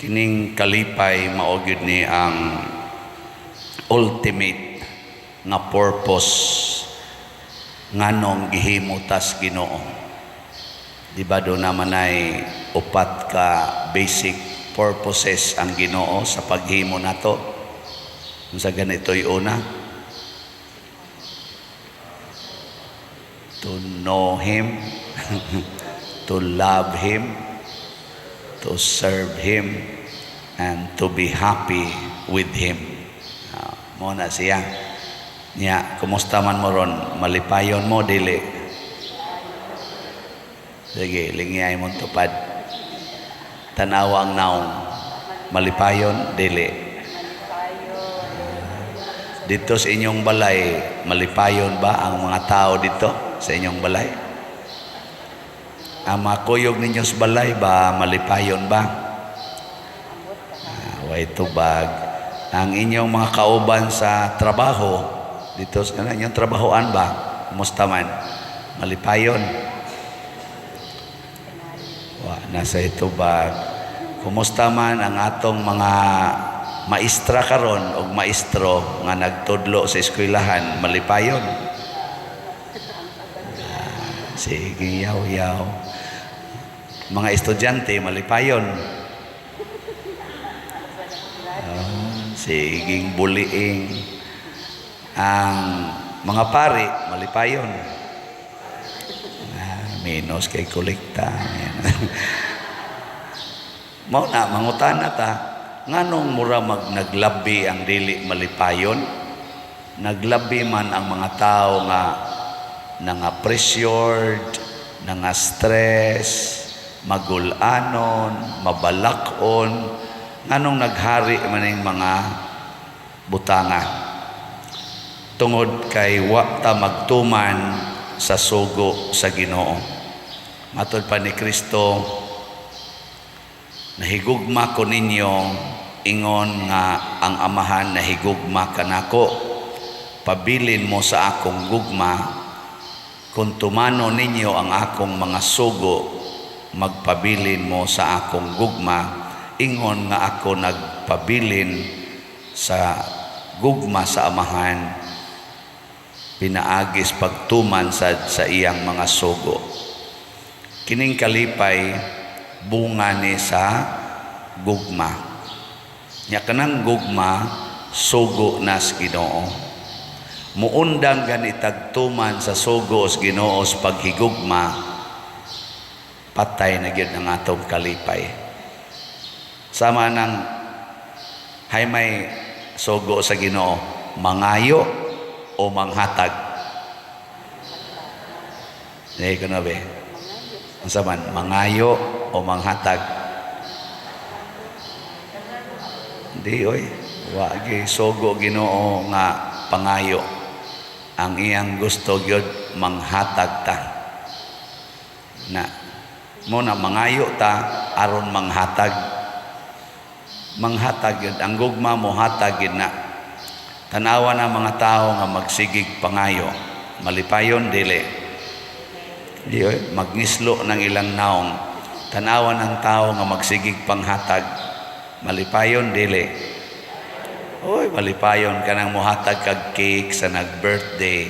Kining kalipay mao gyud ni ang ultimate nga purpose nganong gihimo tas Ginoo. Di ba do naman ay upat ka basic purposes ang Ginoo sa paghimo nato? Unsa ganito'y una? To know Him, to love Him, to serve Him, and to be happy with Him. Mo na siya. Nya, kumusta man mo ron? Malipayon mo, dili? Sige, lingiyay mo tupad. Tanawa ang naong. Malipayon, dili? Dito sa inyong balay, malipayon ba ang mga tao dito sa inyong balay? Ang mga kuyog ninyo sa balay ba, malipayon ba? Way tubag. Ang inyong mga kauban sa trabaho, dito sa inyong trabahoan ba, kumusta man? Malipayon? Nasa ito ba? Kumusta man ang atong mga maestra karon o maestro nga nagtudlo sa eskwelahan, malipayon? Sige, yaw-yaw. Mga estudyante, malipayon. Siging buliing. Ang mga pari, malipayon. Minus kay kolekta. Mao na, mangutana ta, nganong mura naglabi ang dili malipayon? Naglabi man ang mga tao nga pressured, stress, magulanon, mabalakon, nganong naghari man ang mga butanga tungod kay wa ta magtuman sa sugo sa Ginoo. Matod pa ni Kristo, nahigugma ko ninyo ingon nga ang Amahan nahigugma kanako, pabilin mo sa akong gugma, kung tumano ninyo ang akong mga sugo, magpabilin mo sa akong gugma, ingon nga ako nagpabilin sa gugma sa Amahan, pinaagis pagtuman sa iyang mga sugo. Kining kalipay bunga ni sa gugma. Nya kanang gugma sugo nas Ginoo. Muundang ganitag tuman sa sugo sa Ginoo sa paghigugma, patay na gyud ang atong kalipay. Sama nang hay may sugo sa Ginoo, mangayo o manghatag. Dahil ko na ba? Ang saman, mangayo o manghatag? Hindi, oy. Wagi, sogo Ginoo nga pangayo. Ang iyang gusto gyud manghatag ta. Na, muna mangayo ta, aron manghatag. Manghatag yun. Ang gugma mo hatag yun na. Tanawa na mga tao nga magsigig pangayo. Malipayon, dili. Magnislo ng ilang naong. Tanawa ng tao nga magsigig panghatag. Malipayon, dili. Oy, malipayon ka nang muhatag kag cake sa nag-birthday.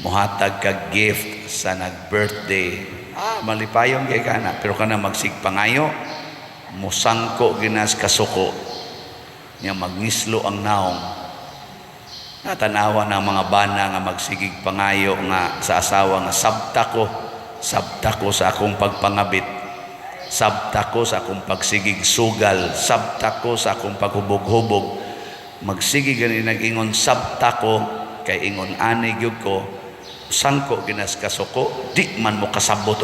Muhatag kag gift sa nag-birthday. Malipayon kay ka na. Pero ka na magsig pangayo, musangko ginas kasuko. Nga magnislo ang naong. Natanawa ng mga bana nga magsigig pangayo nga sa asawa nga sabta ko sa akong pagpangabit, sabta ko sa akong pagsigig sugal, sabta ko sa akong paghubog-hubog. Magsigig gani nag-ingon sabta ko kay ingon ani gyud ko sangko ginas kasuko, di man mo kasabot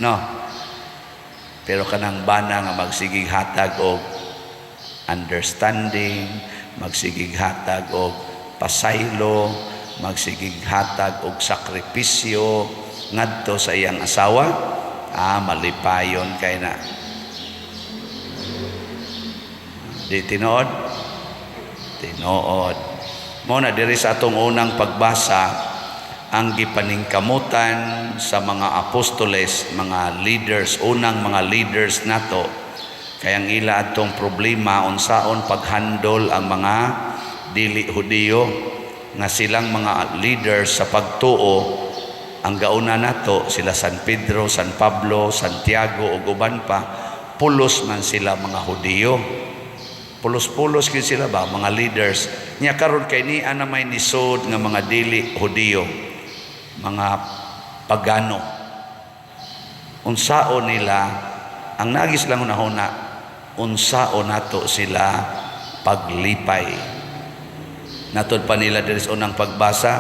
no. Pero kanang bana nga magsigig hatag og understanding, magsigig hatag og pasaylo, magsigig hatag og sakripisyo ngadto sa iyang asawa, malipayon kay na. Di tinuod? Tinuod. Muna diri sa atong unang pagbasa, ang gipaningkamutan sa mga apostoles, mga leaders, unang mga leaders nato, Kaya ang ila atong problema unsaon paghandol ang mga dili Hudiyo nga silang mga leaders sa pagtuo. Ang gauna nato sila San Pedro, San Pablo, Santiago ug uban pa, pulos man sila mga Hudiyo. Pulos-pulos gyud sila ba mga leaders. Nya karon kay niya na may nisod nga mga dili Hudiyo, mga pagano. Unsaon nila ang nagis lang una unsaon nato sila paglipay. Natod pa nila diri sa unang pagbasa,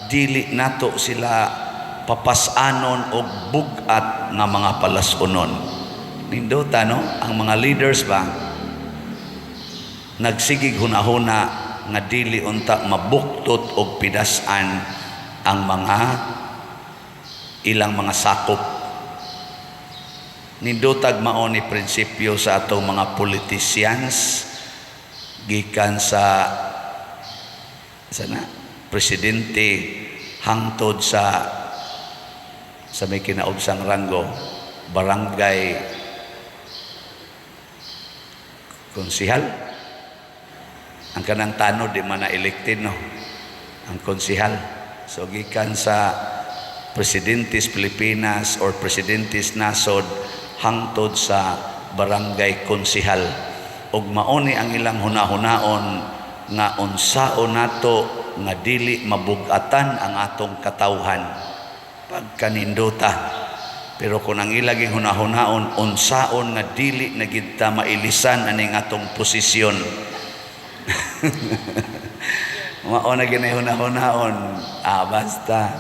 dili nato sila papasanon og bugat nga mga palasunon. Nindota no, ang mga leaders ba nagsigig hunahuna nga dili unta mabuktot og pidas-an ang mga ilang mga sakop. Nindotag mao ni prinsipyo sa atong mga politicians gikan sa presidente hangtod sa may kinaubsang ranggo, barangay konsihal. Ang kanang tanod di man na elected no, ang konsihal. So gikan sa Presidentes Pilipinas or Presidentes Nasod hangtod sa barangay konsihal, ug mauni ang ilang hunahunaon nga unsaon nato nga dili mabugatan ang atong katawhan pagkanindota. Pero kung ang ilaging hunahunaon unsaon nga dili na gid ta mailisan aning atong posisyon. Mao na ginay hunahunahon, basta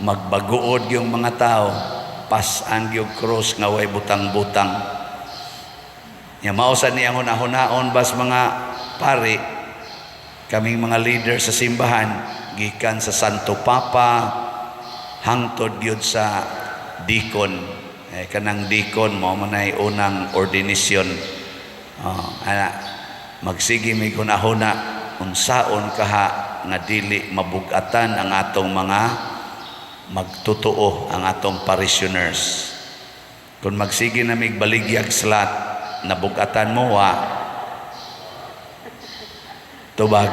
magbaguod yung mga tao, pasan yung cross nga way butang-butang. Ya mao sa niyang hunahunahon bas mga pari, kaming mga leader sa simbahan, gikan sa Santo Papa hangtod gyud sa dikon. Kanang dikon mao man ay unang ordinasyon. Magsige may hunahuna unsaon kaha nga dili mabugatan ang atong mga magtutuo, ang atong parishioners. Kung magsige na mig baligyag slat, nabugatan mo tubag.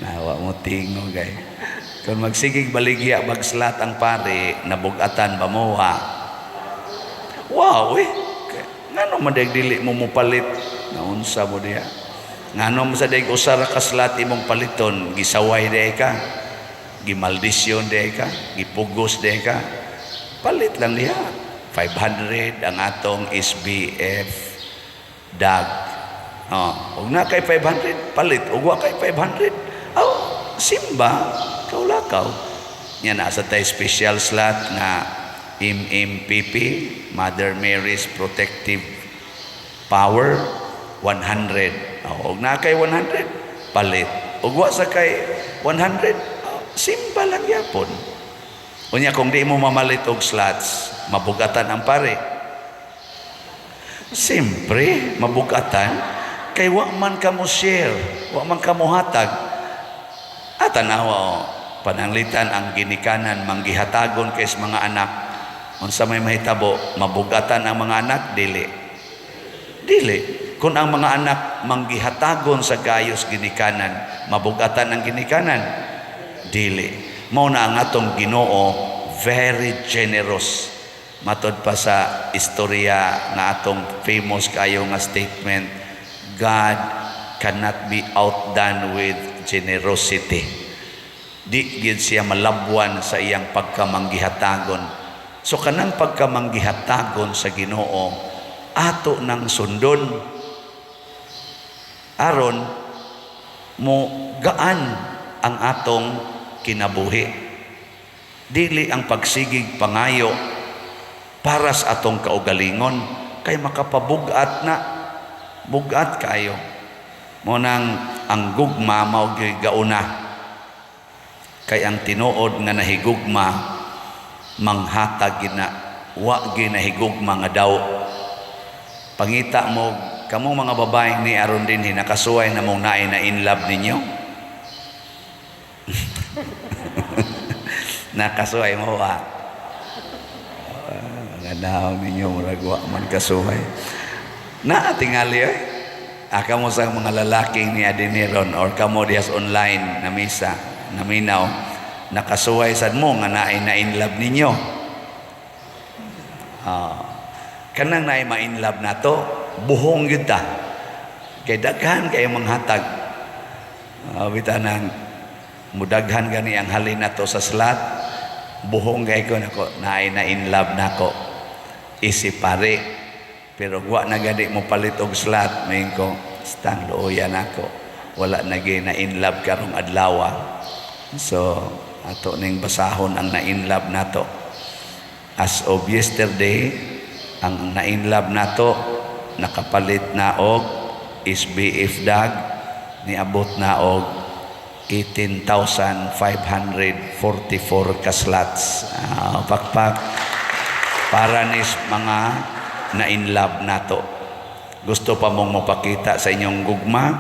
Nawa mo tingo gay. Kung magsigig baligya bagslat ang pare, nabugatan ba mo wow ngano man dili mo mupalit naunsa mo diha. Ngano mo sa daig usara ka slat imong paliton, gisaway diha ka, gimaldisyon diha ka, gipugos diha ka, palit lang diha 500 ang atong SBF dag. Ug na kay 500 palit, ug wa kay 500 simba kaulakaw nya na sa tay special slot nga MMPP, Mother Mary's Protective Power 100. Ug na kay 100 palit, ug wa sa kay 100 simba lang yapon. Unya kung di mo mamalit og slots, mabugatan ang pare. Siyempre mabugatan kay wa man ka mo share, wa man ka mo hatag. At tanawa pananglitan ang ginikanan manggihatagon kay sa mga anak. Unsa may mahitabo, mabugatan ang mga anak dili. Kung ang mga anak manggihatagon sa gayos ginikanan, mabugatan ang ginikanan dili. Mao na ang atong Ginoo, very generous. Matod pa sa istorya nga atong famous kayo nga statement, God cannot be outdone with generosity. Di gid siya malabwan sa iyang pagkamanggihatagon. So kanang pagkamanggihatagon sa Ginoo ato nang sundon aron mo gaan ang atong kinabuhi. Dili ang pagsigig pangayo para sa atong kaugalingon kay makapabugat na bugat kayo. Mo nang ang gugma mao gyud gauna kay ang tinuod nga nahigugma manghatag gina wa ginahigugma nga daw. Pangita mo kamo mga babaeng ni aron din nakasuway na mong naay na in love ninyo. Nakasuway mo Tanaw ninyo murag wa man kasuhay. Na tingali ay. Kamo sa mga lalaking ni Adiniron or kamo dias online na misa, naminaw, nakasuhay sad mo nga naay na in love ninyo. Kanang naay ma in love nato, buhong gyud ta. Kay daghan kay manghatag. Bitanang mudaghan gani ang halin nato sa slot, buhong gay ko nako naay na in love nako. Isip pare. Pero wa na gani mo palit og slot, main ko stang looyan ako. Wala na gay na in love karong adlaw. So ato ning basahon ang na in love nato. As of yesterday, ang na in love nato nakapalit na og SBF dag niabot na og 18,544 ka slots. Pakpak para nis mga na in love nato. Gusto pa mong mapakita sa inyong gugma?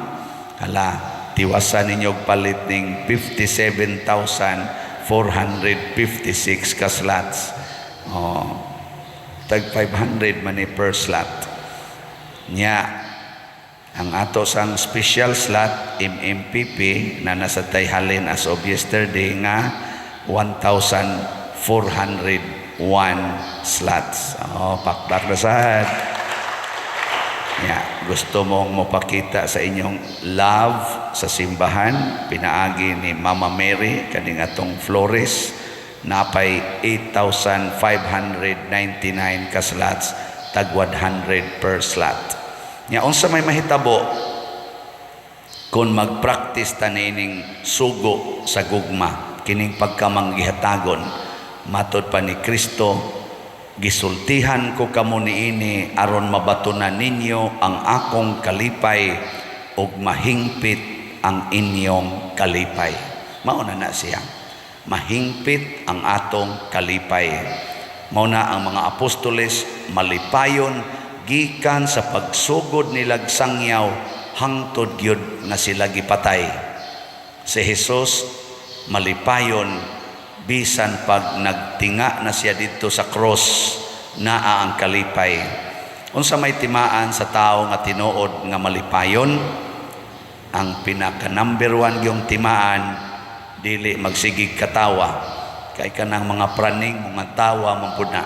Hala, tiwasan ninyo palit ning 57,456 ka slots. Tag 500 man per slot. Nya, ang ato sang special slot MMPP na nasa tayhalin as of yesterday nga 1,401 slots. Pakpak na sad. Gusto mong mapakita sa inyong love sa simbahan, pinaagi ni Mama Mary kaning atong Flores, napay 8,599 ka slots, tag 100 per slot. Unsa may mahitabo kung mag-practice ta nining sugo sa gugma, kining pagkamanggihatagon, matod pa ni Kristo, gisultihan ko kamo niini aron mabatunan ninyo ang akong kalipay ug mahingpit ang inyong kalipay. Mao na siya. Mahingpit ang atong kalipay. Mao na ang mga apostoles malipayon gikan sa pagsugod nilag sangyaw hangtod gyud nga sila gipatay. Si Jesus malipayon bisan pag nagtinga na siya dito sa cross, naa ang kalipay. Unsa may timaan sa tao nga tinuod nga malipayon, ang pinaka number 1 yung timaan, dili magsigig katawa. Kay kanang mga praning mga tawa man pud na.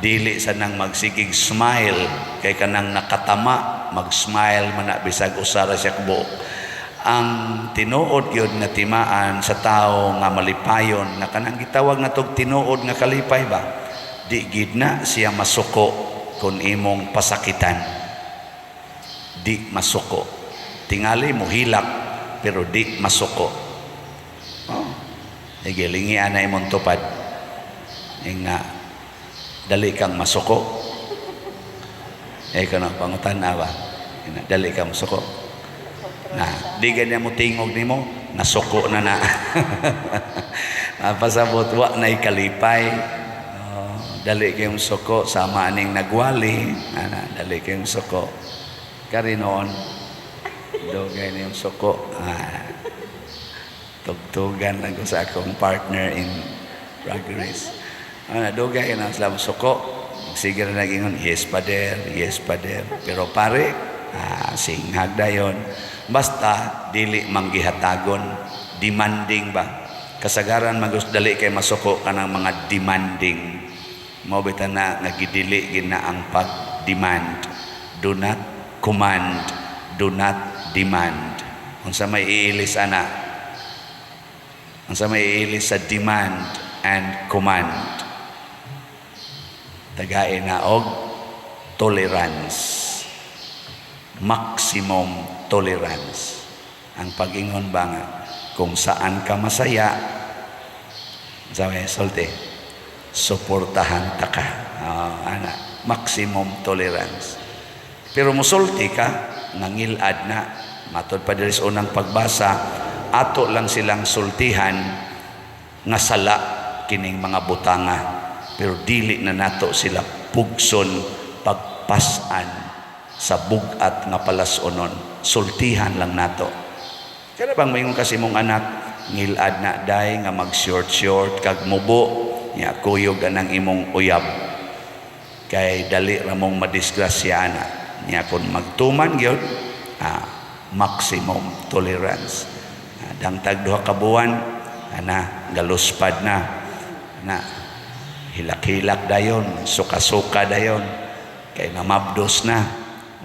Dili sa nang magsigig smile, kay kanang nakatama mag-smile man na bisag usara siya kubo. Ang tinuod gyud nga timaan sa tao nga malipayon, na kanang gitawag na tog tinuod nga kalipay ba, di gid na siya masuko kung imong pasakitan. Di masuko. Tingali mo hilak pero di masuko. Gilingi ana imong tupad nga dali kang masuko. Kana pangutan-a ba? Dali kang masuko. Di ganyan mo tingog nimo, nasuko na na. Pasabot wa na ikalipay. Dali kayong suko, sama aning nagwali. Dali kayong suko. Karinon, dugay na yung suko. Tugtugan lang ko sa akong partner in progress. Dugay na sila suko. Sige na naging yes pader, yes pader. Pero pare, singhag dayon. Basta dili manggihatagon, demanding ba? Kasagaran dali kay masuko kanang mga demanding. Mao bitan na nagidili gina ang pag-demand. Do not command, do not demand. Unsa may iilis ana? Unsa may iilis sa demand and command? Tagay na og tolerance. Maximum tolerance. Ang pag-ingon ba nga, kung saan ka masaya, sabi, solte, suportahan ta ka. Maximum tolerance. Pero musulti ka, nangilad na, matod pa diri sa unang pagbasa, ato lang silang sultihan, nga sala kining mga butanga, pero dili na nato sila pugson, pagpasan, sa bugat nga palasonon, sultihan lang nato. Kaya bang mayroon kasi mong anak, ngilad na day nga mag short kag mubo, niya kuyog anang imong uyab. kay dali ra mong madisgrasya na niya kun magtuman gyud maximum tolerance. Dangtag duha ka buwan ana galuspad na hilak-hilak dayon, suka-suka dayon, kay namabdos na.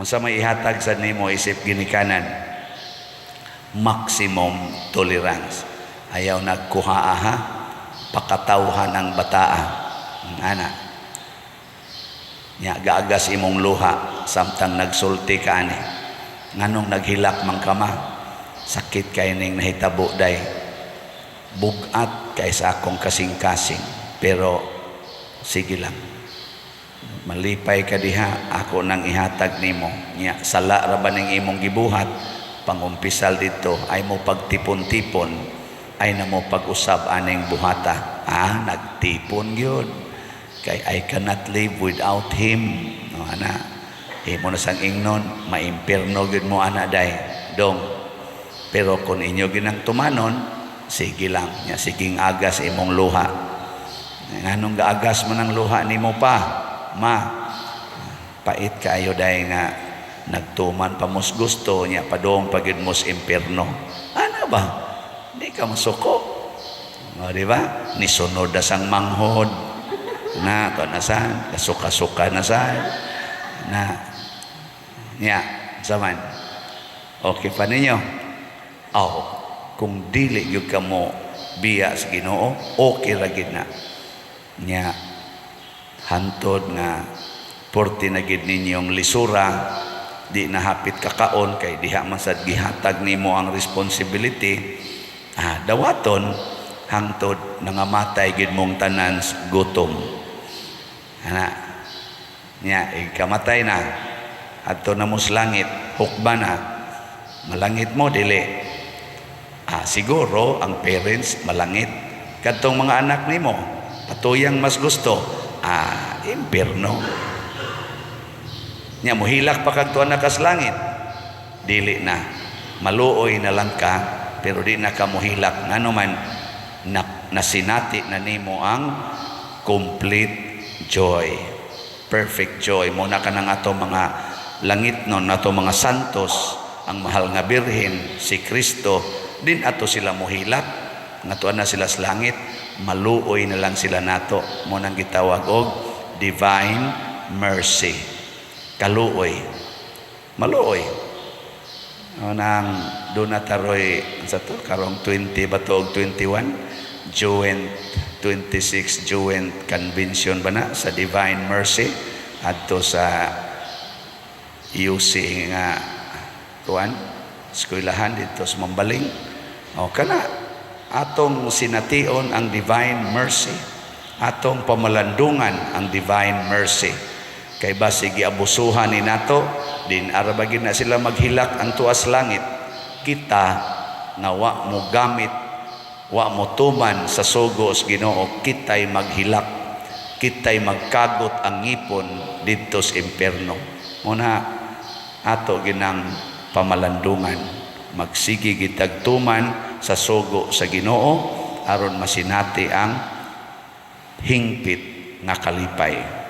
Unsa may ihatag sa nimo isip ginikanan? Maximum tolerance. Ayaw nagkuhaa ha, pakatawhan ang bataa. Ana, nya gaagas imong luha samtang nagsulti ka ani. Nganong naghilak man ka ma, sakit kay ning nahitabo day. Bugat kay sa akong kasing-kasing, pero sige lang, malipay ka diha, ako nang ihatag nimo. Nya sala ra ba ning imong gibuhat, pangumpisal dito ay mo pagtipon-tipon, ay na mo pag-usab aning buhata. Nagtipon gyud, kay I cannot live without him. No, ana, mo na sang ingnon, maimpierno gyud mo ana day dong. Pero kung inyo ginang tumanon, sige lang, nya siging agas imong luha. Nganong gaagas man ang luha nimo pa, ma, pait kaayo day nga nagtuman pa mos gusto niya padong pagid mos impierno. Ano ba? Di ka masuko. O, di ba? Nisunod na sang manghod. Na, ito na saan? Kasuka-suka na saan? Na, niya, saman. Okay pa ninyo? Kung dili yung ka mo biya sa Ginoo, okay ra gid na. Nya hantod nga porti na gid ninyong lisura, di nahapit kakaon kay diha man sad gihatag nimo ang responsibility. Dawaton hangtod nangamatay gid mong tanan sa gutom. Ana nya kamatay na adto na mo sa langit, hukba na. Malangit mo dili. Siguro ang parents malangit. Kadtong mga anak nimo patuyang mas gusto impierno. Nya mohilak pa kag tuan na kas langit, dili na, maluoy na lang ka, pero di na ka mohilak. Ngano man nasinati na nimo ang complete joy, perfect joy. Muna ka ng ato mga langit non, ato mga santos, ang mahal nga birhen si Kristo, din ato sila mohilak, nga tuan na sila sa langit, maluoy na lang sila nato. Mo nang gitawag og divine mercy. Kaluoy, maluoy. Nang doon na taroy sa to karong 20 batog 21 joint 26 joint convention ba na sa divine mercy adto sa UC nga kuan eskwelahan dito sa Mambaling. Kana atong sination ang divine mercy, atong pamalandungan ang divine mercy. Kay basig giabusuhan ni nato, din arabagin na sila maghilak ang tuas langit. Kita nga wa mo gamit, wa mo tuman sa sugos Ginoo, kitay maghilak, kitay magkagot ang ngipon didto sa impierno. Muna ato ginang pamalandungan, magsigi gitagtuman sa sugo sa Ginoo aron masinati ang hingpit nga kalipay.